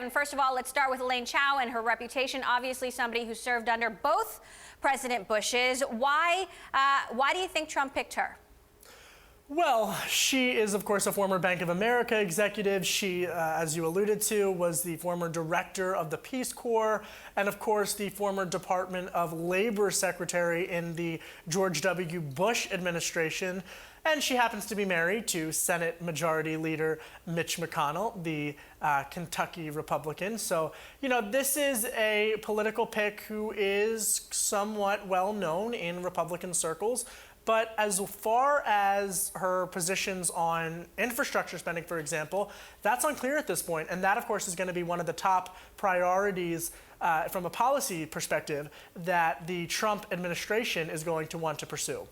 And first of all, let's start with Elaine Chao and her reputation. Obviously, somebody who served under both President Bushes. Why do you think Trump picked her? Well, she is, of course, a former Bank of America executive. She, as you alluded to, was the former director of the Peace Corps and, of course, the former Department of Labor Secretary in the George W. Bush administration. And she happens to be married to Senate Majority Leader Mitch McConnell, the Kentucky Republican. So, you know, this is a political pick who is somewhat well known in Republican circles. But as far as her positions on infrastructure spending, for example, that's unclear at this point. And that, of course, is going to be one of the top priorities from a policy perspective that the Trump administration is going to want to pursue.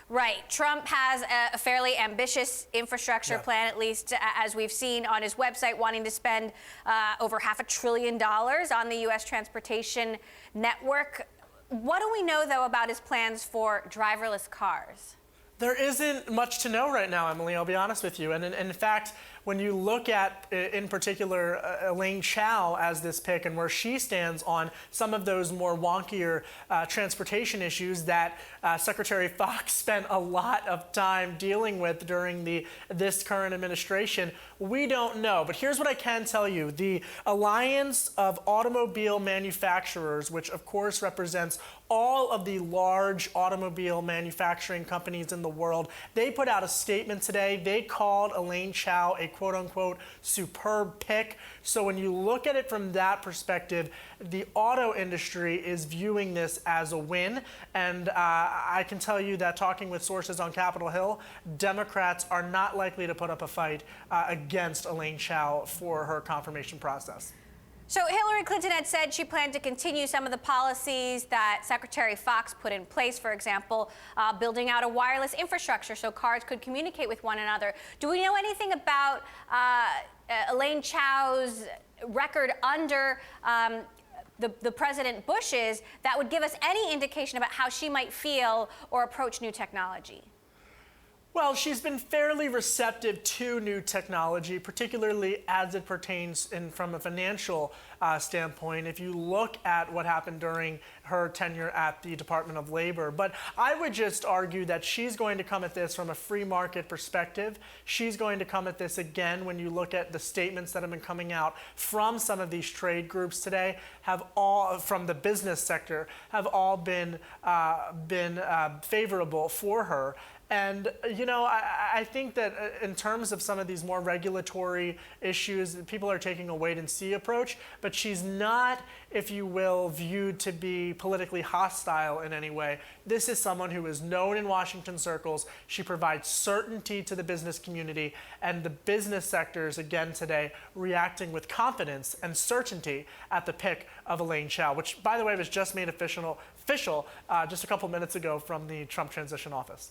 Right. Trump has a fairly ambitious infrastructure plan, at least as we've seen on his website, wanting to spend over $500 billion on the U.S. transportation network. What do we know, though, about his plans for driverless cars? There isn't much to know right now, Emily, I'll be honest with you. And in fact, when you look at, in particular, Elaine Chao as this pick and where she stands on some of those more wonkier transportation issues that Secretary Fox spent a lot of time dealing with during this current administration, we don't know. But here's what I can tell you. The Alliance of Automobile Manufacturers, which of course represents all of the large automobile manufacturing companies in the world, they put out a statement today. They called Elaine Chao a quote-unquote superb pick. So when you look at it from that perspective, the auto industry is viewing this as a win. And I can tell you that talking with sources on Capitol Hill, Democrats are not likely to put up a fight against Elaine Chao for her confirmation process. So Hillary Clinton had said she planned to continue some of the policies that Secretary Fox put in place, for example, building out a wireless infrastructure so cars could communicate with one another. Do we know anything about Elaine Chao's record under the President Bushes that would give us any indication about how she might feel or approach new technology? Well, she's been fairly receptive to new technology, particularly as it pertains from a financial standpoint, if you look at what happened during her tenure at the Department of Labor. But I would just argue that she's going to come at this from a free market perspective. She's going to come at this again when you look at the statements that have been coming out from some of these trade groups today, have all, from the business sector, have all been favorable for her. And, you know, I think that in terms of some of these more regulatory issues, people are taking a wait-and-see approach, but she's not, if you will, viewed to be politically hostile in any way. This is someone who is known in Washington circles. She provides certainty to the business community, and the business sectors, again today, reacting with confidence and certainty at the pick of Elaine Chao, which, by the way, was just made official just a couple minutes ago from the Trump transition office.